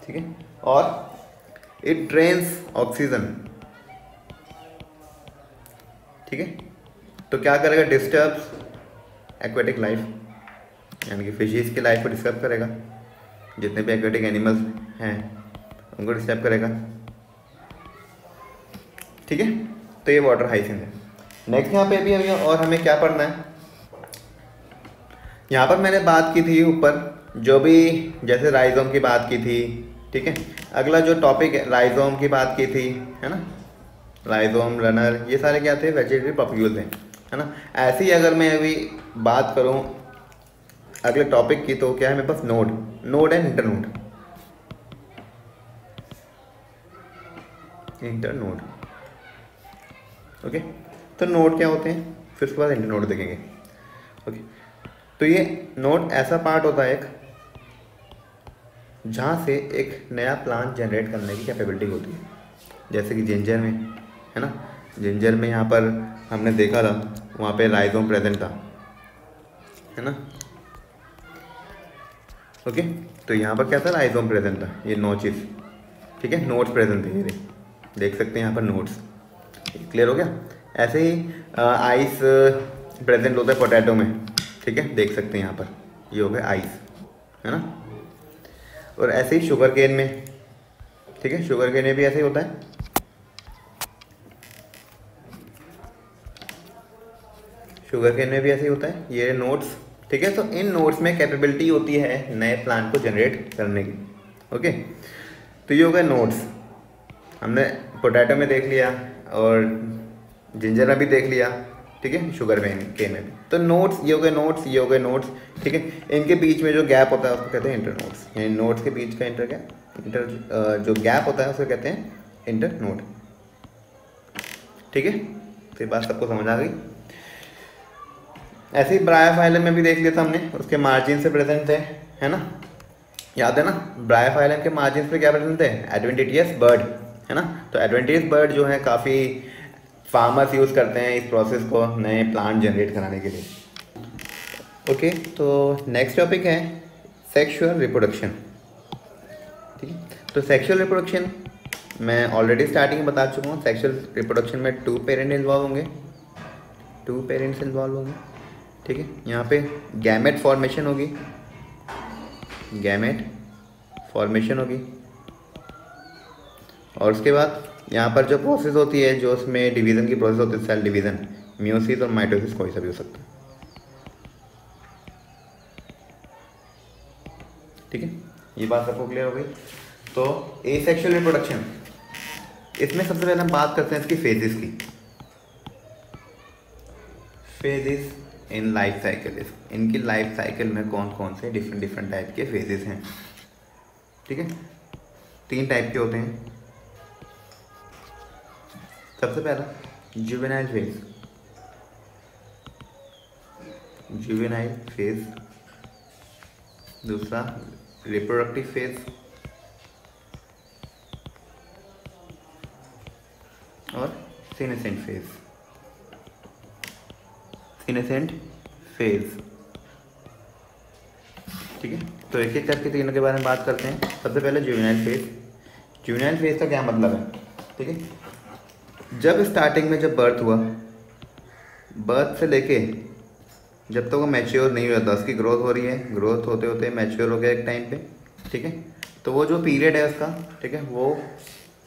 ठीक है, और इट ड्रेन्स ऑक्सीजन। ठीक है, तो क्या करेगा, डिस्टर्ब्स एक्वेटिक लाइफ, यानी कि फिशेस की लाइफ को डिस्टर्ब करेगा, जितने भी एक्वेटिक एनिमल्स हैं उनको डिस्टर्ब करेगा। ठीक है, तो ये वाटर हाइसिंथ है। नेक्स्ट यहाँ पे भी और हमें क्या पढ़ना है, यहाँ पर मैंने बात की थी ऊपर जो भी, जैसे राइजोम की बात की थी। ठीक है, अगला जो टॉपिक है राइजोम की बात की थी, है ना, राइजोम, रनर, ये सारे क्या थे, वेजिटेटिव पॉप्यूल्स हैं, है ना। ऐसे ही अगर मैं अभी बात करूँ अगले टॉपिक की, तो क्या है मेरे पास, node and internode. Internode, okay, तो नोड क्या होते हैं, फिर उसके बाद इंटरनोड देखेंगे। ओके, तो ये नोड ऐसा पार्ट होता है एक, जहाँ से एक नया प्लांट जनरेट करने की कैपेबिलिटी होती है। जैसे कि जिंजर में, है ना, जिंजर में यहाँ पर हमने देखा था वहाँ पे राइजोम प्रेजेंट था, है ना। ओके, तो यहाँ पर क्या था, राइजोम प्रेजेंट था, ये नोचेस, ठीक है, नोड्स प्रेजेंट थे, ये देख सकते हैं यहाँ पर नोड्स। क्लियर हो गया। ऐसे ही आइस प्रेजेंट होता है पोटैटो में, ठीक है, देख सकते हैं यहाँ पर, ये हो गया आइस, है ना। और ऐसे ही शुगर केन में, ठीक है, शुगर केन में भी ऐसे ही होता है। शुगर केन में भी ऐसे ही होता है, ये नोड्स, ठीक है। तो इन नोड्स में कैपेबिलिटी होती है नए प्लांट को जनरेट करने की। ओके, तो ये हो गए नोड्स, हमने पोटैटो में देख लिया और जिंजर में भी देख लिया, ठीक है, शुगर केन में भी। तो नोड्स, ये हो गए नोड्स, ये हो गए नोड्स, ठीक है। इनके बीच में जो गैप होता है उसको कहते हैं इंटरनोड्स, यानी नोड्स के बीच का जो गैप होता है उसको कहते हैं इंटरनोड। ठीक है, तो ये बात सबको समझ आ गई। ऐसे ही ब्रायोफाइलम में भी देख लिया था हमने, उसके मार्जिन से प्रेजेंट थे, है ना, याद है ना। ब्रायोफाइलम के मार्जिन पे क्या प्रेजेंट थे, एडवेंटिशियस बर्ड, है ना। तो एडवेंटिशियस बर्ड जो है काफ़ी फार्मर्स यूज़ करते हैं इस प्रोसेस को नए प्लांट जनरेट कराने के लिए। ओके, तो नेक्स्ट टॉपिक है सेक्सुअल रिप्रोडक्शन। ठीक है, तो सेक्सुअल रिप्रोडक्शन मैं ऑलरेडी स्टार्टिंग में बता चुका हूँ। सेक्सुअल रिप्रोडक्शन में 2 पेरेंट इन्वॉल्व होंगे, 2 पेरेंट्स इन्वॉल्व होंगे, ठीक है। यहाँ पे गैमेट फॉर्मेशन होगी, गैमेट फॉर्मेशन होगी, और उसके बाद यहाँ पर जो प्रोसेस होती है, जो उसमें डिवीज़न की प्रोसेस होती है, सेल डिवीज़न, मियोसिस और माइटोसिस, कोई सा भी हो सकता है, ठीक है। ये बात सबको क्लियर हो गई। तो एसेक्सुअल रिप्रोडक्शन, इसमें सबसे पहले हम बात करते हैं इसकी फेजेस की। फेजेस इन लाइफ साइकिल, इनकी लाइफ साइकिल में कौन कौन से डिफरेंट टाइप के फेजेस हैं, ठीक है। 3 टाइप के होते हैं। सबसे पहला जुवेनाइल फेज, जुवेनाइल फेज, दूसरा रिप्रोडक्टिव फेज, और सीनेसेंट फेज, सीनेसेंट फेज, ठीक है। तो एक एक करके तीनों के बारे में बात करते हैं। सबसे पहले जुवेनाइल फेज। जुवेनाइल फेज का क्या मतलब है, ठीक है। जब स्टार्टिंग में जब बर्थ हुआ, बर्थ से लेके जब तक वो मैच्योर नहीं होता, उसकी ग्रोथ हो रही है, ग्रोथ होते होते मैच्योर हो गया एक टाइम पे, ठीक है। तो वो जो पीरियड है उसका, ठीक है, वो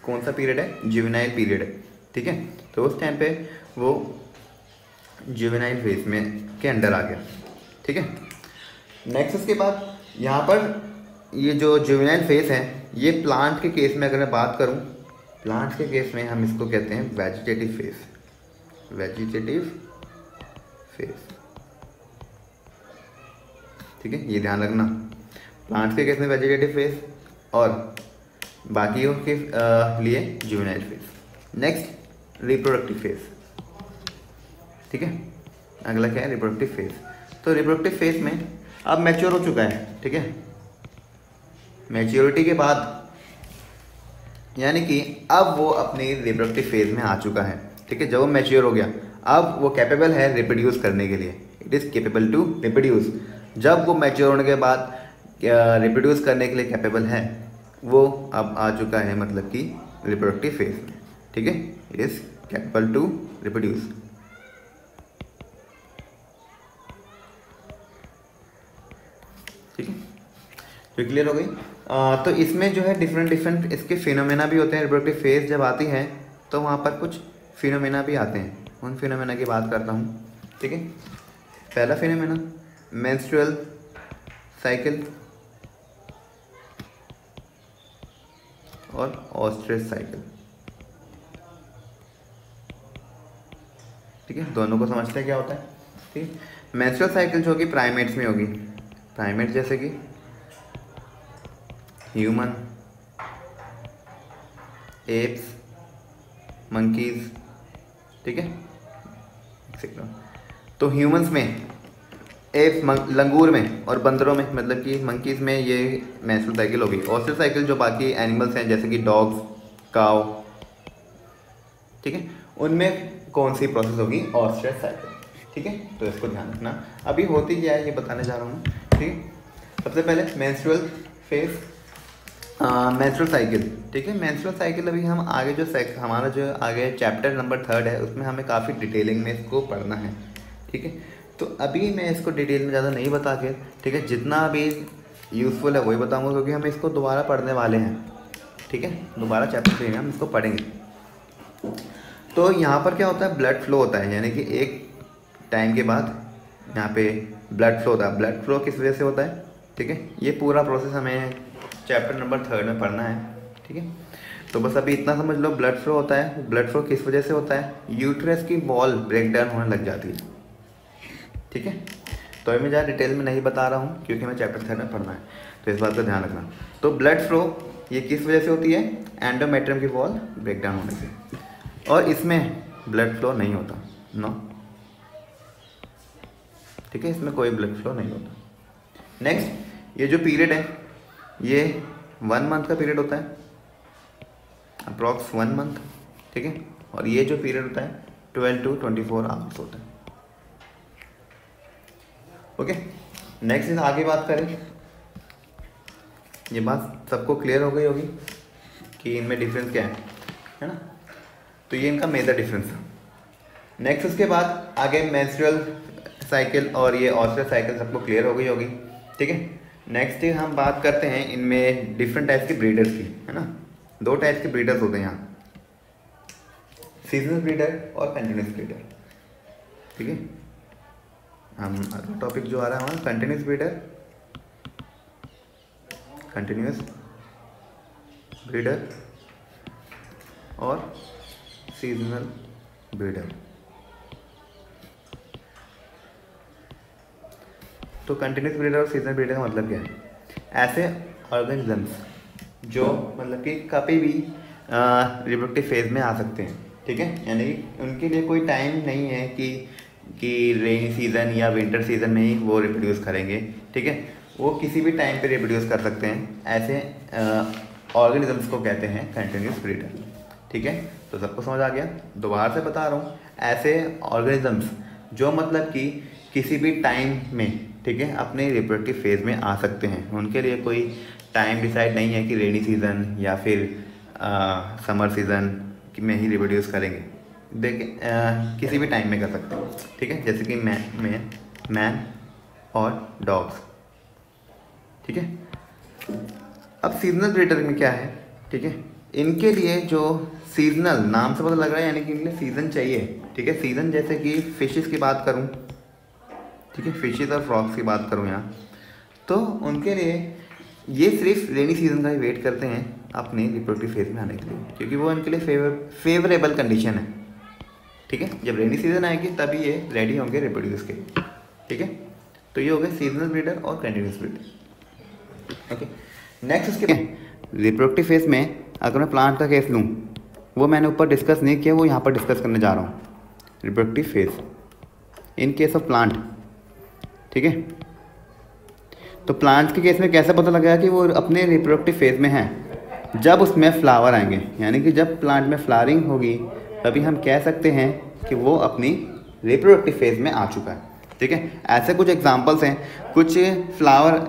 कौन सा पीरियड है, जुवेनाइल पीरियड है, ठीक है। तो उस टाइम पे वो जुवेनाइल फेज में के अंडर आ गया, ठीक है। नेक्स्ट उसके बाद यहाँ पर ये जो जुवेनाइल फेज है, ये प्लांट के केस में अगर मैं बात करूँ, प्लांट के केस में हम इसको कहते हैं वेजिटेटिव फेज, वेजिटेटिव फेज, ठीक है, ये ध्यान रखना। प्लांट्स के केस में वेजिटेटिव फेज और बाकियों के लिए juvenile phase. Next reproductive phase, ठीक है, अगला क्या है, रिप्रोडक्टिव फेज। तो रिप्रोडक्टिव फेज में अब मैच्योर हो चुका है, ठीक है। मैच्योरिटी के बाद यानी कि अब वो अपनी रिप्रोडक्टिव फेज में आ चुका है, ठीक है। जब वो मैच्योर हो गया अब वो कैपेबल है रिप्रोड्यूस करने के लिए, it is capable to reproduce. जब वो मैच्योर होने के बाद रिप्रोड्यूस करने के लिए कैपेबल है, वो अब आ चुका है मतलब कि रिप्रोडक्टिव फेज में, ठीक है। It is capable to reproduce. ठीक है, तो क्लियर हो गई। तो इसमें जो है डिफरेंट इसके फिनोमेना भी होते हैं। रिप्रोडक्टिव फेज जब आती है तो वहाँ पर कुछ फिनोमेना भी आते हैं, उन फिनोमेना की बात करता हूँ, ठीक है। पहला फिनोमेना मेंस्ट्रुअल साइकिल और ऑस्ट्रेच साइकिल, ठीक है। दोनों को समझते हैं क्या होता है, ठीक है। मेंस्ट्रुअल साइकिल जो होगी प्राइमेट्स में होगी, प्राइमेट जैसे कि ह्यूमन, एप्स, मंकीज, ठीक है। तो ह्यूमंस में, एप्स, लंगूर में और बंदरों में मतलब कि मंकीज में ये मेंस्ट्रुअल साइकिल होगी। ऑस्ट्रेच साइकिल जो बाकी एनिमल्स हैं जैसे कि डॉग्स, काउ, ठीक है, उनमें कौन सी प्रोसेस होगी, ऑस्ट्रेच साइकिल, ठीक है। तो इसको ध्यान रखना। अभी होती क्या है ये बताने जा रहा हूँ, ठीक है। सबसे पहले मेंस्ट्रुअल फेज, मेंस्ट्रुअल साइकिल, ठीक है। मेंस्ट्रुअल साइकिल अभी हम आगे जो हमारा जो आगे चैप्टर नंबर 3 है उसमें हमें काफ़ी डिटेलिंग में इसको पढ़ना है, ठीक है। तो अभी मैं इसको डिटेल में ज़्यादा नहीं बता के, ठीक है, जितना अभी यूज़फुल है वही बताऊंगा क्योंकि हम इसको दोबारा पढ़ने वाले हैं, ठीक है। दोबारा चैप्टर 3 हम इसको पढ़ेंगे। तो यहाँ पर क्या होता है, ब्लड फ्लो होता है, यानी कि एक टाइम के बाद यहाँ पे ब्लड फ्लो होता है। ब्लड फ्लो किस वजह से होता है, ठीक है। ये पूरा प्रोसेस हमें चैप्टर नंबर 3 में पढ़ना है, ठीक है। तो बस अभी इतना समझ लो, ब्लड फ्लो होता है। ब्लड फ्लो किस वजह से होता है, यूट्रस की वॉल ब्रेक डाउन होने लग जाती है, ठीक है। तो अभी मैं ज़्यादा डिटेल में नहीं बता रहा हूँ क्योंकि हमें चैप्टर 3 में पढ़ना है, तो इस बात का ध्यान रखना। तो ब्लड फ्लो ये किस वजह से होती है, एंडोमेट्रियम की वॉल ब्रेक डाउन होने से, और इसमें ब्लड फ्लो नहीं होता, नो, ठीक है, इसमें कोई ब्लड फ्लो नहीं होता। नेक्स्ट, ये जो पीरियड है ये 1 मंथ का पीरियड होता है, अप्रॉक्स 1 मंथ, ठीक है। और ये जो पीरियड होता है 12 to 24 आवर्स होता है, ओके। नेक्स्ट आगे बात करें, ये बात सबको क्लियर हो गई होगी कि इनमें डिफरेंस क्या है ना। तो ये इनका मेजर डिफरेंस है। नेक्स्ट उसके बाद आगे मेंस्ट्रुअल साइकिल और ये ऑस्ट्रेच साइकिल सबको क्लियर हो गई होगी, ठीक है। नेक्स्ट हम बात करते हैं इनमें डिफरेंट टाइप्स के ब्रीडर्स की, है ना। 2 टाइप्स के ब्रीडर्स होते हैं यहाँ, सीजनल ब्रीडर और कंटिन्यूस ब्रीडर, ठीक है। हम अगला टॉपिक जो आ रहा है हमारा कंटिन्यूस ब्रीडर, कंटिन्यूस ब्रीडर और सीजनल ब्रीडर। तो कंटिन्यूस ब्रीडर और सीजनल ब्रीडर का मतलब क्या है, ऐसे ऑर्गेनिजम्स जो मतलब कि कभी भी रिप्रोडक्टिव फेज में आ सकते हैं, ठीक है। यानी उनके लिए कोई टाइम नहीं है कि रेनी सीज़न या विंटर सीज़न में ही वो रिप्रोड्यूस करेंगे, ठीक है। वो किसी भी टाइम पे रिप्रोड्यूस कर सकते हैं, ऐसे ऑर्गेनिजम्स को कहते हैं कंटिन्यूस ब्रीडर, ठीक है। तो सबको समझ आ गया। दोबारा से बता रहा हूँ, ऐसे ऑर्गेनिजम्स जो मतलब कि किसी भी टाइम में, ठीक है, अपने रिप्रोडक्टिव फेज में आ सकते हैं। उनके लिए कोई टाइम डिसाइड नहीं है कि रेनी सीज़न या फिर समर सीज़न में ही रिप्रोड्यूस करेंगे, देखिए किसी भी टाइम में कर सकते हैं, ठीक है। जैसे कि मैन और डॉग्स, ठीक है। अब सीजनल ब्रीडर में क्या है, ठीक है, इनके लिए जो सीजनल, नाम से पता लग रहा है यानी कि इनके लिए सीज़न चाहिए, ठीक है। सीज़न जैसे कि फिशेस की बात करूं, ठीक है, फिशेस और फ्रॉग्स की बात करूं यहाँ, तो उनके लिए ये सिर्फ रेनी सीजन का ही वेट करते हैं अपने रिप्रोडक्टिव फेज में आने के लिए, क्योंकि वो इनके लिए फेवरेबल कंडीशन है, ठीक है। जब रेनी सीजन आएगी तभी ये रेडी होंगे रिप्रोड्यूस के, ठीक है। तो ये हो गए सीजनल ब्रीडर और कंटिन्यूस ब्रीडर, ओके। नेक्स्ट उसके रिप्रोडक्टिव फेज में अगर मैं प्लांट का केस लूँ, वो मैंने ऊपर डिस्कस नहीं किया, वो यहाँ पर डिस्कस करने जा रहा हूँ। Reproductive phase in case of plant, ठीक है। तो प्लांट्स के केस में कैसे पता लगेगा कि वो अपने रिप्रोडक्टिव फेज में है? जब उसमें फ्लावर आएंगे, यानी कि जब प्लांट में फ्लावरिंग होगी तभी हम कह सकते हैं कि वो अपनी रिप्रोडक्टिव फेज में आ चुका है। ठीक है, ऐसे कुछ एग्जांपल्स हैं। कुछ फ्लावर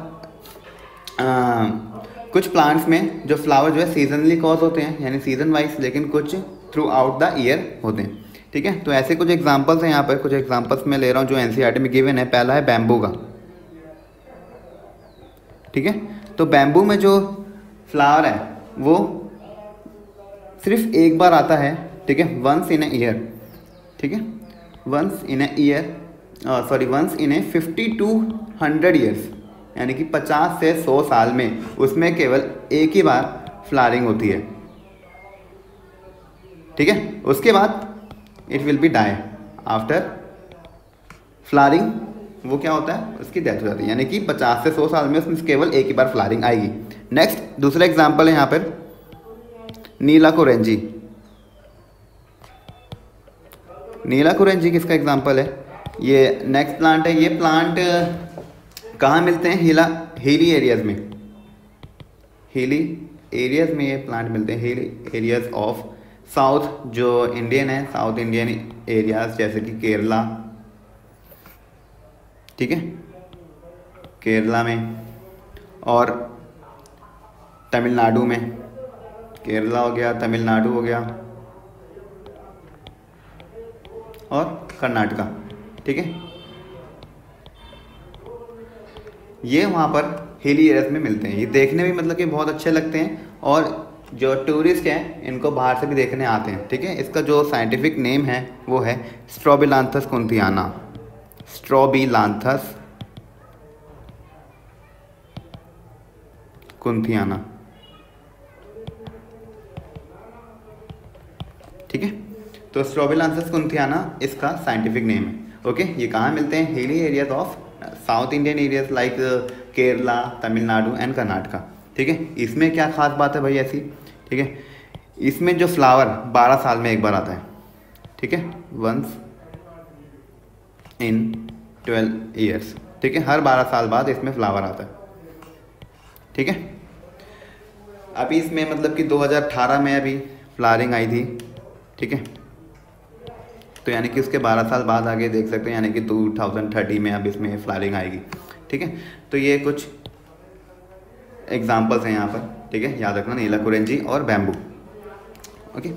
कुछ प्लांट्स में जो फ्लावर जो है सीजनली कॉज होते हैं, यानी सीजन वाइज, लेकिन कुछ थ्रू आउट द ईयर होते हैं। ठीक है, तो ऐसे कुछ एग्जांपल्स हैं यहाँ पर। कुछ एग्जांपल्स मैं ले रहा हूँ जो एनसीईआरटी में गिवन है। पहला है बैम्बू का। ठीक है, तो बैम्बू में जो फ्लावर है वो सिर्फ एक बार आता है। ठीक है, वंस इन ए ईयर। ठीक है, once in a year, once in a 50 to 100 years, यानी कि 50 से 100 साल में उसमें केवल एक ही बार फ्लावरिंग होती है। ठीक है, उसके बाद it will be die after flowering. वो क्या होता है, उसकी डेथ हो जाती है, यानी कि 50 से 100 साल में उसमें केवल एक ही बार फ्लावरिंग आएगी। नेक्स्ट, दूसरा एग्जांपल है यहाँ पर नीला कुरेंजी। नीला कुरेंजी किसका एग्जांपल है? ये नेक्स्ट प्लांट है। ये प्लांट कहाँ मिलते हैं? हिली एरियाज में। हिली एरियाज में ये प्लांट मिलते हैं, हिली एरियाज ऑफ साउथ जो इंडियन है, साउथ इंडियन एरियाज जैसे कि केरला। ठीक है, केरला में और तमिलनाडु में। केरला हो गया, तमिलनाडु हो गया और कर्नाटका। ठीक है, ये वहाँ पर हिली एरियाज में मिलते हैं। ये देखने में मतलब कि बहुत अच्छे लगते हैं और जो टूरिस्ट हैं इनको बाहर से भी देखने आते हैं। ठीक है, इसका जो साइंटिफिक नेम है वो है स्ट्रोबिलांथस कुंथियाना। स्ट्रोबिलांथस कुंथियाना। ठीक है, तो स्ट्रोबिलांथस कुंथियाना इसका साइंटिफिक नेम है। ओके, ये कहाँ मिलते हैं? Hilly areas of south Indian areas like Kerala, Tamil Nadu and Karnataka. ठीक है, इसमें क्या खास बात है भाई ऐसी? ठीक है, इसमें जो फ्लावर 12 साल में एक बार आता है। ठीक है, वंस इन 12 ईयर्स। ठीक है, हर 12 साल बाद इसमें फ्लावर आता है। ठीक है, अभी इसमें मतलब कि 2018 में अभी फ्लावरिंग आई थी। ठीक है, तो यानी कि उसके 12 साल बाद आगे देख सकते हैं, यानी कि 2030 में अब इसमें फ्लावरिंग आएगी। ठीक है, तो ये कुछ एग्जांपल्स हैं यहाँ पर। ठीक है, याद रखना, नीला कुरेंजी और बैम्बू। ओके।